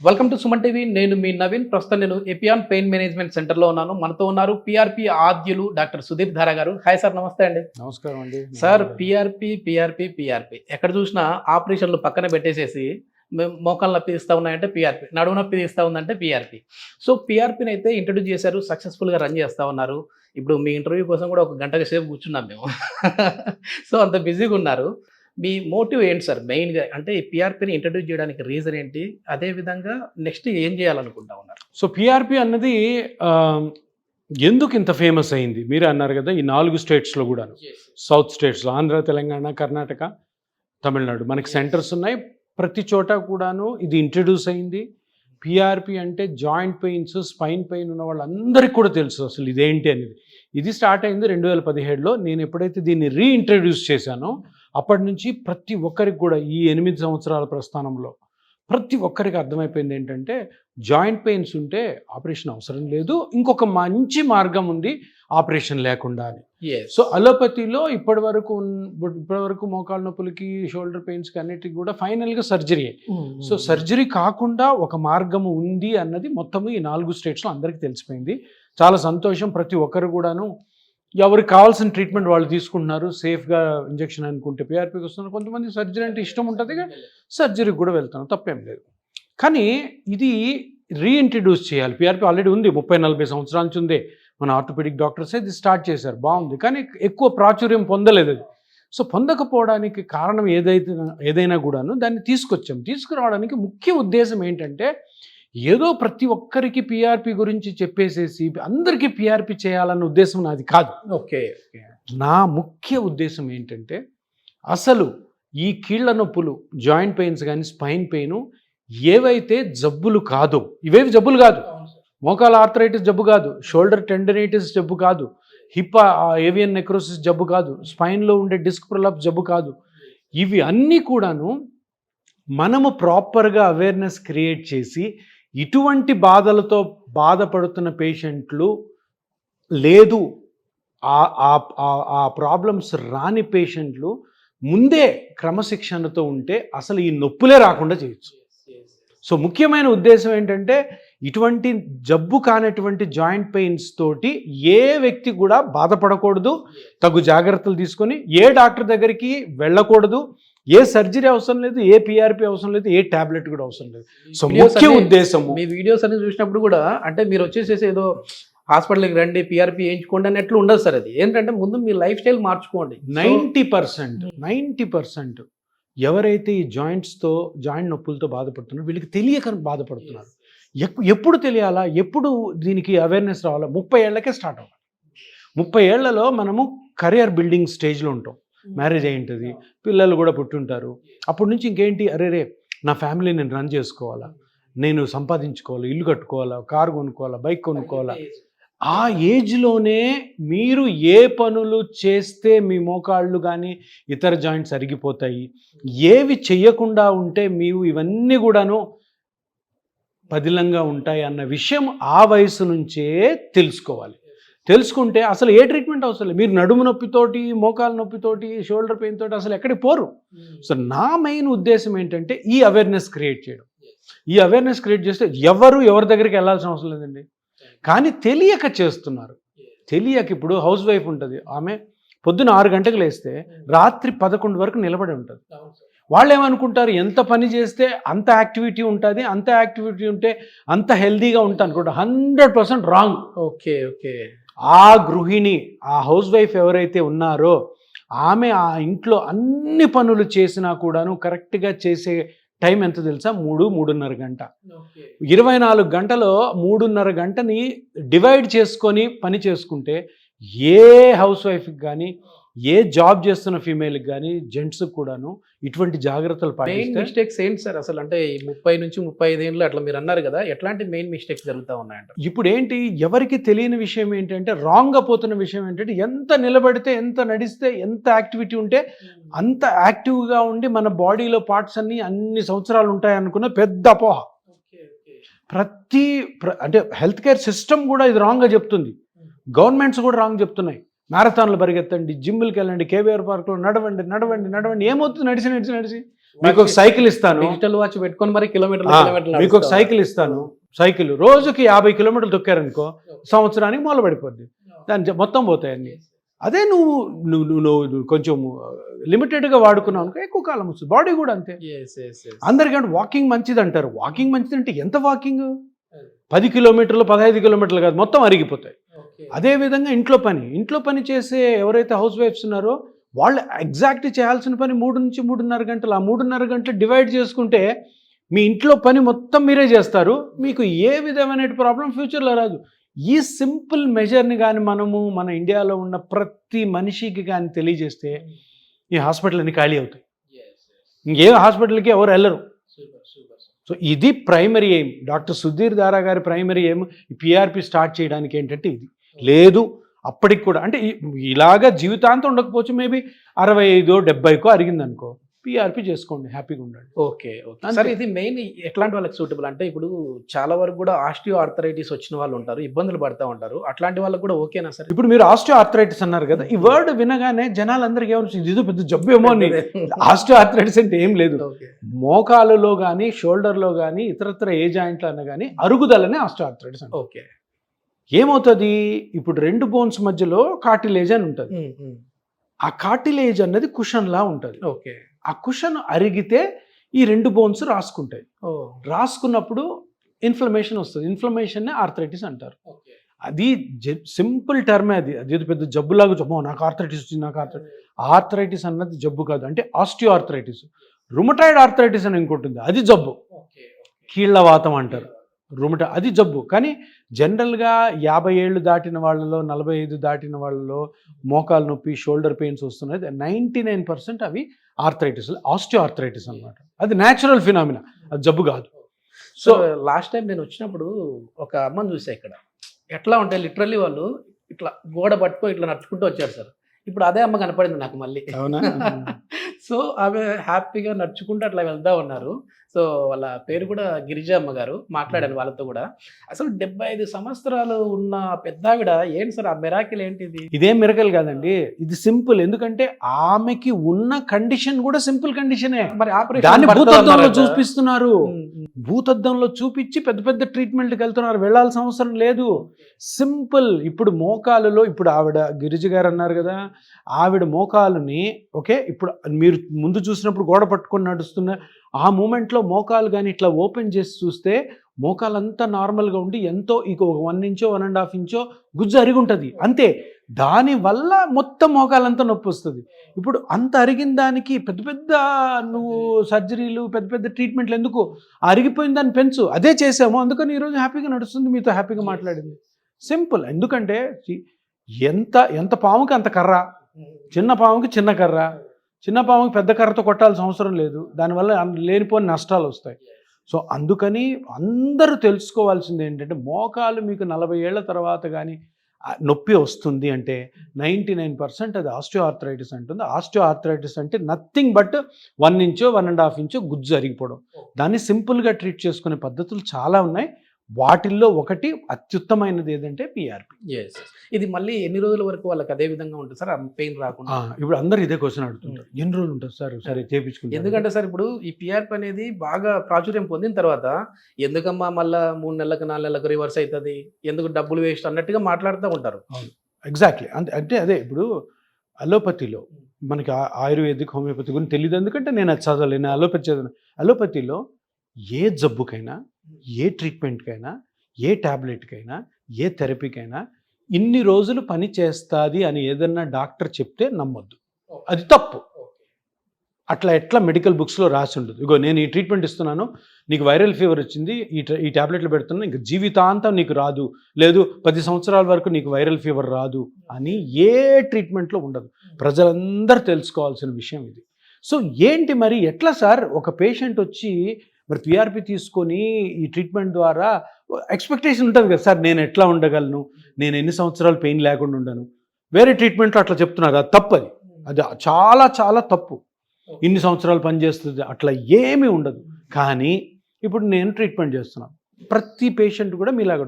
Welcome to Suman TV. నేను మీ నవీన్. ప్రస్తుతం నేను ఎపియాన్ పెయిన్ మేనేజ్మెంట్ సెంటర్లో ఉన్నాను. మనతో ఉన్నారు పిఆర్పి ఆద్యులు డాక్టర్ సుదీప్ ధారా గారు. హాయ్ సార్, నమస్తే అండి. నమస్కారం అండి. సార్, పిఆర్పి ఎక్కడ చూసినా ఆపరేషన్లు పక్కన పెట్టేసేసి మోకాలు నొప్పి తీస్తూ ఉన్నాయంటే పిఆర్పి, నడుము నొప్పి తీస్తూ ఉందంటే పిఆర్పి. సో పిఆర్పిని అయితే ఇంట్రడ్యూస్ చేశారు, సక్సెస్ఫుల్గా రన్ చేస్తూ ఉన్నారు. ఇప్పుడు మీ ఇంటర్వ్యూ కోసం కూడా ఒక గంట సేపు కూర్చున్నాం మేము. సో అంత బిజీగా ఉన్నారు. మీ మోటివ్ ఏంటి సార్ మెయిన్గా? అంటే ఈ పిఆర్పిని ఇంట్రడ్యూస్ చేయడానికి రీజన్ ఏంటి? అదేవిధంగా నెక్స్ట్ ఏం చేయాలనుకుంటా ఉన్నారు? సో పిఆర్పి అన్నది ఎందుకు ఇంత ఫేమస్ అయింది మీరే అన్నారు కదా. ఈ 4 స్టేట్స్లో కూడా, సౌత్ స్టేట్స్లో ఆంధ్ర, తెలంగాణ, కర్ణాటక, తమిళనాడు మనకి సెంటర్స్ ఉన్నాయి. ప్రతి చోట కూడాను ఇది ఇంట్రడ్యూస్ అయింది. పిఆర్పి అంటే జాయింట్ పెయిన్స్, స్పైన్ పెయిన్ ఉన్న వాళ్ళందరికీ కూడా తెలుసు అసలు ఇదేంటి అనేది. ఇది స్టార్ట్ అయింది 2017లో. నేను ఎప్పుడైతే దీన్ని రీఇంట్రడ్యూస్ చేశానో అప్పటి నుంచి ప్రతి ఒక్కరికి కూడా ఈ 8 సంవత్సరాల ప్రస్థానంలో ప్రతి ఒక్కరికి అర్థమైపోయింది ఏంటంటే జాయింట్ పెయిన్స్ ఉంటే ఆపరేషన్ అవసరం లేదు, ఇంకొక మంచి మార్గం ఉంది ఆపరేషన్ లేకుండా అని. సో అలోపతిలో ఇప్పటివరకు మోకాళ్ళ నొప్పులకి, షోల్డర్ పెయిన్స్కి అన్నిటికీ కూడా ఫైనల్గా సర్జరీ. సో సర్జరీ కాకుండా ఒక మార్గం ఉంది అన్నది మొత్తము ఈ 4 స్టేట్స్లో అందరికీ తెలిసిపోయింది. చాలా సంతోషం. ప్రతి ఒక్కరు కూడాను ఎవరికి కావాల్సిన ట్రీట్మెంట్ వాళ్ళు తీసుకుంటున్నారు. సేఫ్గా ఇంజెక్షన్ అనుకుంటే పిఆర్పికి వస్తున్నారు. కొంతమంది సర్జరీ అంటే ఇష్టం ఉంటుంది, సర్జరీకి కూడా వెళ్తాను, తప్పేం లేదు. కానీ ఇది రీఇంట్రడ్యూస్ చేయాలి. పిఆర్పి ఆల్రెడీ ఉంది, 30-40 సంవత్సరాల నుంచి ఉంది. మన ఆర్థోపెడిక్ డాక్టర్స్ ఇది స్టార్ట్ చేశారు, బాగుంది. కానీ ఎక్కువ ప్రాచుర్యం పొందలేదు అది. సో పొందకపోవడానికి కారణం ఏదైనా కూడాను దాన్ని తీసుకురావడానికి ముఖ్య ఉద్దేశం ఏంటంటే ఏదో ప్రతి ఒక్కరికి పిఆర్పి గురించి చెప్పేసేసి అందరికీ పిఆర్పి చేయాలన్న ఉద్దేశం నాది కాదు. ఓకే. నా ముఖ్య ఉద్దేశం ఏంటంటే అసలు ఈ కీళ్ల నొప్పులు, జాయింట్ పెయిన్స్ కానీ స్పైన్ పెయిన్ ఏవైతే జబ్బులు కాదో, ఇవేవి జబ్బులు కాదు. మోకాల ఆర్థరైటిస్ జబ్బు కాదు, షోల్డర్ టెండనైటిస్ జబ్బు కాదు, హిప్ ఏవియన్ నెక్రోసిస్ జబ్బు కాదు, స్పైన్లో ఉండే డిస్క్ ప్రొలాప్స్ జబ్బు కాదు. ఇవి అన్నీ కూడాను మనము ప్రాపర్గా అవేర్నెస్ క్రియేట్ చేసి ఇటువంటి బాధలతో బాధపడుతున్న పేషెంట్లు లేదు, ఆ ప్రాబ్లమ్స్ రాని పేషెంట్లు ముందే క్రమశిక్షణతో ఉంటే అసలు ఈ నొప్పులే రాకుండా చేయొచ్చు. సో ముఖ్యమైన ఉద్దేశం ఏంటంటే ఇటువంటి జబ్బు కానటువంటి జాయింట్ పెయిన్స్ తోటి ఏ వ్యక్తి కూడా బాధపడకూడదు, తగు జాగ్రత్తలు తీసుకొని ఏ డాక్టర్ దగ్గరికి వెళ్ళకూడదు, ఏ సర్జరీ అవసరం లేదు, ఏ పిఆర్పి అవసరం లేదు, ఏ టాబ్లెట్ కూడా అవసరం లేదు. సో ముఖ్య ఉద్దేశం మీ వీడియోస్ అన్ని చూసినప్పుడు కూడా అంటే మీరు వచ్చేసేసి ఏదో హాస్పిటల్కి రండి పిఆర్పి వేయించుకోండి అన్నట్లు ఉండదు సార్. అది ఏంటంటే ముందు మీ లైఫ్ స్టైల్ మార్చుకోండి. 90% ఎవరైతే ఈ జాయింట్ నొప్పులతో బాధపడుతున్నారో వీళ్ళకి తెలియక బాధపడుతున్నారు. ఎప్పుడు తెలియాలా, ఎప్పుడు దీనికి అవేర్నెస్ రావాలా? 30 ఏళ్లకే స్టార్ట్ అవ్వాలి. 30 ఏళ్లలో మనము కెరియర్ బిల్డింగ్ స్టేజ్లో ఉంటాం. మ్యారేజ్ అయి ఉంటుంది, పిల్లలు కూడా పుట్టుంటారు. అప్పటి నుంచి ఇంకేంటి, అరే నా ఫ్యామిలీ నేను రన్ చేసుకోవాలా, నేను సంపాదించుకోవాలా, ఇల్లు కట్టుకోవాలా, కారు కొనుక్కోవాలా, బైక్ కొనుక్కోవాలా. ఆ ఏజ్లోనే మీరు ఏ పనులు చేస్తే మీ మోకాళ్ళు కానీ ఇతర జాయింట్స్ అరిగిపోతాయి, ఏవి చెయ్యకుండా ఉంటే మీరు ఇవన్నీ కూడాను పదిలంగా ఉంటాయి అన్న విషయం ఆ వయసు నుంచే తెలుసుకుంటే అసలు ఏ ట్రీట్మెంట్ అవసరం లేదు. మీరు నడుము నొప్పితోటి, మోకాలు నొప్పితోటి, షోల్డర్ పెయిన్ తోటి అసలు ఎక్కడికి పోరు. సో నా మెయిన్ ఉద్దేశం ఏంటంటే ఈ అవేర్నెస్ క్రియేట్ చేయడం. ఈ అవేర్నెస్ క్రియేట్ చేస్తే ఎవరి దగ్గరికి వెళ్ళాల్సిన అవసరం లేదండి. కానీ తెలియక చేస్తున్నారు. తెలియక ఇప్పుడు హౌస్ వైఫ్ ఉంటుంది, ఆమె పొద్దున 6 గంటలకు లేస్తే రాత్రి 11 వరకు నిలబడి ఉంటుంది. వాళ్ళు ఏమనుకుంటారు, ఎంత పని చేస్తే అంత యాక్టివిటీ ఉంటుంది, అంత యాక్టివిటీ ఉంటే అంత హెల్దీగా ఉంటాను అనుకుంటా. 100% రాంగ్. ఓకే. ఆ గృహిణి, ఆ హౌస్ వైఫ్ ఎవరైతే ఉన్నారో ఆమె ఆ ఇంట్లో అన్ని పనులు చేసినా కూడాను కరెక్ట్గా చేసే టైం ఎంత తెలుసా? 3-3.5 గంట. 24 గంటలో 3.5 గంటని డివైడ్ చేసుకొని పని చేసుకుంటే ఏ హౌస్ వైఫ్కి కానీ, ఏ జాబ్ చేస్తున్న ఫీమేల్కి కానీ, జెంట్స్కి కూడాను ఇటువంటి జాగ్రత్తలు పాటిస్తే. మిస్టేక్స్ ఏంటి సార్ అసలు? అంటే 30 నుంచి 35 ఏళ్ళు అట్లా మీరు అన్నారు కదా, ఎట్లాంటి మెయిన్ మిస్టేక్స్ జరుగుతూ ఉన్నాయంట? ఇప్పుడు ఏంటి, ఎవరికి తెలియని విషయం ఏంటంటే, రాంగ్గా పోతున్న విషయం ఏంటంటే, ఎంత నిలబడితే, ఎంత నడిస్తే, ఎంత యాక్టివిటీ ఉంటే అంత యాక్టివ్గా ఉండి మన బాడీలో పార్ట్స్ అన్ని సంవత్సరాలు ఉంటాయనుకున్న పెద్ద అపోహ. అంటే హెల్త్ కేర్ సిస్టమ్ కూడా ఇది రాంగ్గా చెప్తుంది, గవర్నమెంట్స్ కూడా రాంగ్ చెప్తున్నాయి. మ్యారథాన్లు పరిగెత్తండి, జిమ్కి వెళ్ళండి, కేవీఆర్ పార్క్లో నడవండి. ఏమవుతుంది నడిచి మీకు ఒక సైకిల్ ఇస్తాను, డిజిటల్ వాచ్ పెట్టుకొని మరి మీకు ఒక సైకిల్ ఇస్తాను, సైకిల్ రోజుకి 50 కిలోమీటర్లు తొక్కారనుకో సంవత్సరానికి మొదలు పడిపోద్ది, దాని మొత్తం పోతాయి అన్ని. అదే నువ్వు కొంచెం లిమిటెడ్గా వాడుకున్నావు అనుకో ఎక్కువ కాలం వస్తుంది. బాడీ కూడా అంతే. అందరికంటే వాకింగ్ మంచిది అంటారు. వాకింగ్ మంచిది అంటే ఎంత వాకింగ్? 10 కిలోమీటర్లు 15 కిలోమీటర్లు కాదు, మొత్తం అరిగిపోతాయి. అదేవిధంగా ఇంట్లో పని చేసే ఎవరైతే హౌస్ వైఫ్స్ ఉన్నారో వాళ్ళు ఎగ్జాక్ట్ చేయాల్సిన పని 3 నుంచి 3.5 గంటలు. ఆ 3.5 గంటలు డివైడ్ చేసుకుంటే మీ ఇంట్లో పని మొత్తం మీరే చేస్తారు. మీకు ఏ విధమైన ప్రాబ్లం ఫ్యూచర్లో రాదు. ఈ సింపుల్ మెజర్ని కానీ మనము మన ఇండియాలో ఉన్న ప్రతి మనిషికి కానీ తెలియజేస్తే ఈ హాస్పిటల్ అన్ని ఖాళీ అవుతాయి. ఇంకే హాస్పిటల్కి ఎవరు వెళ్ళరు. సో ఇది ప్రైమరీ ఎయిమ్. డాక్టర్ సుధీర్ దారా గారి ప్రైమరీ ఎయిమ్ ఈ పిఆర్పి స్టార్ట్ చేయడానికి ఏంటంటే ఇది. లేదు అప్పటికి కూడా అంటే ఇలాగా జీవితాంతం ఉండకపోవచ్చు, మేబీ 65 70కో అరిగిందనుకో పిఆర్పి చేసుకోండి, హ్యాపీగా ఉండండి. Okay sir. ఇది మెయిన్ ఎట్లాంటి వాళ్ళకి సూటబుల్ అంటే ఇప్పుడు చాలా వరకు కూడా ఆస్టియో ఆర్థరైటిస్ వచ్చిన వాళ్ళు ఉంటారు, ఇబ్బందులు పడుతూ ఉంటారు. అట్లాంటి వాళ్ళకి కూడా ఓకేనా సార్? ఇప్పుడు మీరు ఆస్టియో ఆర్థరైటిస్ అన్నారు కదా, ఈ వర్డ్ వినగానే జనాలందరికీ ఏమనిపిస్తుంది, ఇదో పెద్ద జబ్బు ఏమో అని. ఆస్టియో ఆర్థరైటిస్ అంటే ఏం లేదు. మోకాలులో కానీ షోల్డర్లో కానీ ఇతరత్ర ఏ జాయింట్లో అన్నా కానీ అరుగుదలనే ఆస్టియో ఆర్థరైటిస్ అంటే. ఓకే. ఏమవుతుంది, ఇప్పుడు 2 బోన్స్ మధ్యలో కార్టిలేజ్ అని ఉంటుంది. ఆ కార్టిలేజ్ అన్నది కుషన్ లా ఉంటుంది. ఓకే. ఆ కుషన్ అరిగితే ఈ 2 బోన్స్ రాసుకుంటాయి. రాసుకున్నప్పుడు ఇన్ఫ్లమేషన్ వస్తుంది. ఇన్ఫ్లమేషన్నే ఆర్థరైటిస్ అంటారు. అది సింపుల్ టర్మే. అది పెద్ద జబ్బులాగా నాకు ఆర్థరైటిస్ వచ్చింది, నాకు ఆర్థరైటిస్ అన్నది జబ్బు కాదు. అంటే ఆస్టియో ఆర్థరైటిస్. రుమటాయిడ్ ఆర్థరైటిస్ అని ఇంకొంటుంది, అది జబ్బు. కీళ్ళవాతం అంటారు. అది జబ్బు. కానీ జనరల్గా 50 ఏళ్ళు దాటిన వాళ్ళలో 45 దాటిన వాళ్ళలో మోకాలు నొప్పి షోల్డర్ పెయిన్స్ వస్తున్నాయి. 99% అవి ఆర్థరైటిస్, ఆస్టియో ఆర్థరైటిస్ అనమాట. అది న్యాచురల్ ఫినామినా, అది జబ్బు కాదు. సో లాస్ట్ టైం నేను వచ్చినప్పుడు ఒక అమ్మని చూసా ఇక్కడ. ఎట్లా ఉంటాయి లిటరల్లీ వాళ్ళు ఇట్లా గోడ పట్టుకో ఇట్లా నడుచుకుంటూ వచ్చారు సార్. ఇప్పుడు అదే అమ్మ కనపడింది నాకు మళ్ళీ. అవునా? సో ఆమె హ్యాపీగా నడుచుకుంటూ అట్లా వెళ్తా ఉన్నారు. సో వాళ్ళ పేరు కూడా గిరిజ అమ్మ గారు. మాట్లాడాను వాళ్ళతో కూడా. అసలు 75 సంవత్సరాలు ఉన్న పెద్దావిడ ఏంటి సార్ ఆ మిరాకిల్ ఏంటిది? ఇదేం మిరకల్ కాదండి, ఇది సింపుల్. ఎందుకంటే ఆమెకి ఉన్న కండిషన్ కూడా సింపుల్ కండిషనే. మరి దాన్ని భూతద్దంలో చూపిస్తున్నారు. భూతద్దంలో చూపించి పెద్ద పెద్ద ట్రీట్మెంట్కి వెళ్తున్నారు. వెళ్ళాల్సిన అవసరం లేదు. సింపుల్. ఇప్పుడు మోకాలులో ఇప్పుడు ఆవిడ గిరిజ గారు అన్నారు కదా, ఆవిడ మోకాలుని ఓకే ఇప్పుడు మీరు ముందు చూసినప్పుడు గోడ పట్టుకొని నడుస్తున్న ఆ మూమెంట్లో మోకాలు కానీ ఇట్లా ఓపెన్ చేసి చూస్తే మోకాలంతా నార్మల్గా ఉండి ఎంతో ఇక 1 ఇంచో 1.5 ఇంచో గుజ్జు అరిగి ఉంటుంది అంతే. దానివల్ల మొత్తం మోకాలంతా నొప్పి వస్తుంది. ఇప్పుడు అంత అరిగిన దానికి పెద్ద పెద్ద నువ్వు సర్జరీలు పెద్ద పెద్ద ట్రీట్మెంట్లు ఎందుకు? అరిగిపోయిన దాన్ని పెంచు. అదే చేసాము, అందుకని ఈరోజు హ్యాపీగా నడుస్తుంది, మీతో హ్యాపీగా మాట్లాడింది. సింపుల్. ఎందుకంటే ఎంత పాముకి అంత కర్ర, చిన్న పాముకి చిన్న కర్ర, చిన్న పాముకి పెద్ద కర్రతో కొట్టాల్సిన అవసరం లేదు. దానివల్ల లేనిపోని నష్టాలు వస్తాయి. సో అందుకని అందరూ తెలుసుకోవాల్సింది ఏంటంటే మోకాలు మీకు 40 ఏళ్ల తర్వాత కానీ నొప్పి వస్తుంది అంటే 99% అది ఆస్టియో ఆర్థరైటిస్ అంటుంది. ఆస్టియో ఆర్థరైటిస్ అంటే నథింగ్ బట్ 1 ఇంచో 1.5 ఇంచో గుజ్జు అరిగిపోవడం. దాన్ని సింపుల్గా ట్రీట్ చేసుకునే పద్ధతులు చాలా ఉన్నాయి. వాటిల్లో ఒకటి అత్యుత్తమైనది ఏదంటే పిఆర్పి. ఇది మళ్ళీ ఎన్ని రోజుల వరకు వాళ్ళకి అదే విధంగా ఉంటుంది సార్, పెయిన్ రాకుండా? ఇప్పుడు అందరు ఇదే క్వశ్చన్ అడుగుతుంటారు, ఎన్ని రోజులు ఉంటుంది సార్ సరే చేయించుకుంటారు. ఎందుకంటే సార్ ఇప్పుడు ఈ పిఆర్పి అనేది బాగా ప్రాచుర్యం పొందిన తర్వాత ఎందుకమ్మా మళ్ళీ 3 నెలలకు 4 నెలలకు రివర్స్ అవుతుంది, ఎందుకు డబ్బులు వేస్ట్ అన్నట్టుగా మాట్లాడుతూ ఉంటారు. ఎగ్జాక్ట్లీ. అంటే అదే ఇప్పుడు అలోపతిలో మనకి ఆయుర్వేదిక్ హోమియోపతి గురించి తెలియదు, ఎందుకంటే నేను అది చదవలేను, అలోపతి చదివాను. అలోపతిలో ఏ జబ్బుకైనా ఏ ట్రీట్మెంట్కైనా ఏ ట్యాబ్లెట్కైనా ఏ థెరపీకైనా ఇన్ని రోజులు పని చేస్తుంది అని ఏదన్నా డాక్టర్ చెప్తే నమ్మొద్దు, అది తప్పు. అట్లా ఎట్లా మెడికల్ బుక్స్లో రాసి ఉండదు, ఇగో నేను ఈ ట్రీట్మెంట్ ఇస్తున్నాను, నీకు వైరల్ ఫీవర్ వచ్చింది, ఈ ట్యాబ్లెట్లు పెడుతున్నాను, ఇంక జీవితాంతం నీకు రాదు, లేదు 10 సంవత్సరాల వరకు నీకు వైరల్ ఫీవర్ రాదు అని ఏ ట్రీట్మెంట్లో ఉండదు. ప్రజలందరూ తెలుసుకోవాల్సిన విషయం ఇది. సో ఏంటి మరి ఎట్లా సార్ ఒక పేషెంట్ వచ్చి మరి పిఆర్పి తీసుకొని ఈ ట్రీట్మెంట్ ద్వారా ఎక్స్పెక్టేషన్ ఉంటుంది కదా సార్, నేను ఎట్లా ఉండగలను, నేను ఎన్ని సంవత్సరాలు పెయిన్ లేకుండా ఉండను, వేరే ట్రీట్మెంట్లో అట్లా చెప్తున్నారు, అది తప్పు. అది చాలా చాలా తప్పు. ఇన్ని సంవత్సరాలు పనిచేస్తుంది అట్లా ఏమీ ఉండదు. కానీ ఇప్పుడు నేను ట్రీట్మెంట్ చేస్తున్నాను, ప్రతి పేషెంట్ కూడా మీలాగా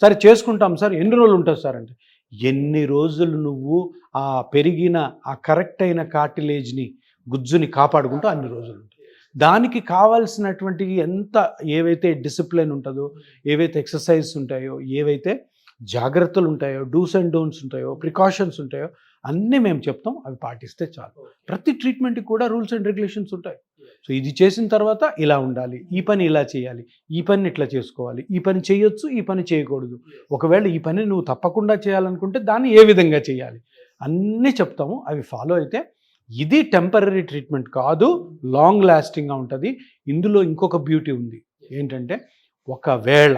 సరే చేసుకుంటాం సార్, ఎన్ని రోజులు ఉంటుంది సార్ అంటే ఎన్ని రోజులు నువ్వు ఆ పెరిగిన ఆ కరెక్ట్ అయిన కార్టిలేజ్ని గుజ్జుని కాపాడుకుంటూ అన్ని రోజులు ఉంటుంది. దానికి కావాల్సినటువంటి ఏవైతే డిసిప్లిన్ ఉంటుందో, ఏవైతే ఎక్సర్సైజ్ ఉంటాయో, ఏవైతే జాగ్రత్తలు ఉంటాయో, డూస్ అండ్ డోంట్స్ ఉంటాయో, ప్రికాషన్స్ ఉంటాయో అన్నీ మేము చెప్తాం. అవి పాటిస్తే చాలు. ప్రతి ట్రీట్మెంట్కి కూడా రూల్స్ అండ్ రెగ్యులేషన్స్ ఉంటాయి. సో ఇది చేసిన తర్వాత ఇలా ఉండాలి, ఈ పని ఇలా చేయాలి, ఈ పని ఇట్లా చేసుకోవాలి, ఈ పని చేయొచ్చు, ఈ పని చేయకూడదు, ఒకవేళ ఈ పని నువ్వు తప్పకుండా చేయాలనుకుంటే దాన్ని ఏ విధంగా చేయాలి అన్నీ చెప్తాము. అవి ఫాలో అయితే ఇది టెంపరరీ ట్రీట్మెంట్ కాదు, లాంగ్ లాస్టింగ్గా ఉంటుంది. ఇందులో ఇంకొక బ్యూటీ ఉంది ఏంటంటే, ఒకవేళ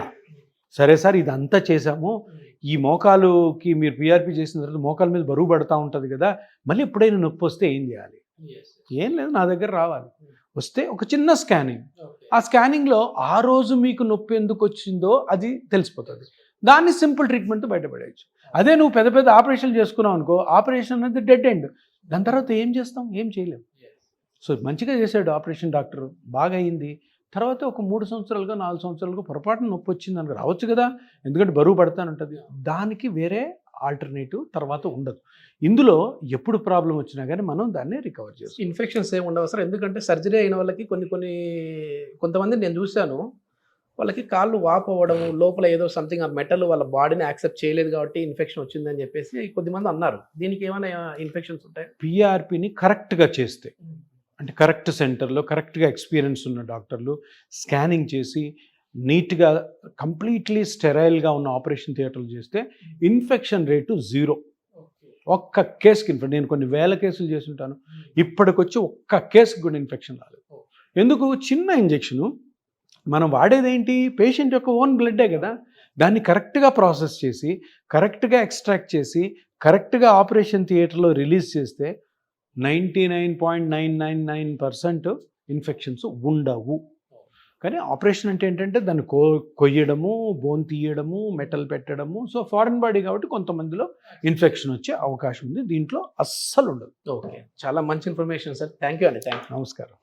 సరే సార్ ఇదంతా చేసాము, ఈ మోకాలుకి మీరు పిఆర్పి చేసిన తర్వాత మోకాల మీద బరువు పడతా ఉంటుంది కదా, మళ్ళీ ఎప్పుడైనా నొప్పి వస్తే ఏం చేయాలి? ఏం లేదు, నా దగ్గర రావాలి. వస్తే ఒక చిన్న స్కానింగ్, ఆ స్కానింగ్లో ఆ రోజు మీకు నొప్పి ఎందుకు వచ్చిందో అది తెలిసిపోతుంది. దాన్ని సింపుల్ ట్రీట్మెంట్తో బయటపడేయచ్చు. అదే నువ్వు పెద్ద పెద్ద ఆపరేషన్లు చేసుకున్నావు అనుకో, ఆపరేషన్ అనేది డెడ్ ఎండ్. దాని తర్వాత ఏం చేస్తాం? ఏం చేయలేం. సో మంచిగా చేశాడు ఆపరేషన్ డాక్టర్, బాగా అయింది. తర్వాత ఒక 3 సంవత్సరాలుగా 4 సంవత్సరాలుగా పొరపాటున నొప్పి వచ్చింది అని రావచ్చు కదా, ఎందుకంటే బరువు పడతానంటుంది. దానికి వేరే ఆల్టర్నేటివ్ తర్వాత ఉండదు. ఇందులో ఎప్పుడు ప్రాబ్లం వచ్చినా కానీ మనం దాన్ని రికవర్ చేస్తాం. ఇన్ఫెక్షన్స్ ఏమి ఉండవు సార్, ఎందుకంటే సర్జరీ అయిన వాళ్ళకి కొంతమంది నేను చూశాను, వాళ్ళకి కాళ్ళు వాపు అవ్వడము, లోపల ఏదో సంథింగ్ ఆ మెటల్ వాళ్ళ బాడీని యాక్సెప్ట్ చేయలేదు కాబట్టి ఇన్ఫెక్షన్ వచ్చిందని చెప్పేసి కొద్దిమంది అన్నారు. దీనికి ఏమైనా ఇన్ఫెక్షన్స్ ఉంటాయి? పిఆర్పిని కరెక్ట్గా చేస్తే, అంటే కరెక్ట్ సెంటర్లో కరెక్ట్గా ఎక్స్పీరియన్స్ ఉన్న డాక్టర్లు స్కానింగ్ చేసి నీట్గా కంప్లీట్లీ స్టెరైల్గా ఉన్న ఆపరేషన్ థియేటర్లు చేస్తే ఇన్ఫెక్షన్ రేటు 0. ఒక్క కేసుకి నేను కొన్ని వేల కేసులు చేసి ఉంటాను, ఇప్పటికొచ్చి ఒక్క కేసుకి కూడా ఇన్ఫెక్షన్ రాలేదు. ఎందుకు? చిన్న ఇంజెక్షను, మనం వాడేదేంటి? పేషెంట్ యొక్క ఓన్ బ్లడ్డే కదా, దాన్ని కరెక్ట్గా ప్రాసెస్ చేసి కరెక్ట్గా ఎక్స్ట్రాక్ట్ చేసి కరెక్ట్గా ఆపరేషన్ థియేటర్లో రిలీజ్ చేస్తే 99.999% ఇన్ఫెక్షన్స్ ఉండవు. కానీ ఆపరేషన్ అంటే ఏంటంటే దాన్ని కొయ్యడము, బోన్ తీయడము, మెటల్ పెట్టడము. సో ఫారెన్ బాడీ కాబట్టి కొంతమందిలో ఇన్ఫెక్షన్ వచ్చే అవకాశం ఉంది, దీంట్లో అస్సలు ఉండదు. ఓకే, చాలా మంచి ఇన్ఫర్మేషన్ సార్. థ్యాంక్ యూ అండి. Thank you. నమస్కారం.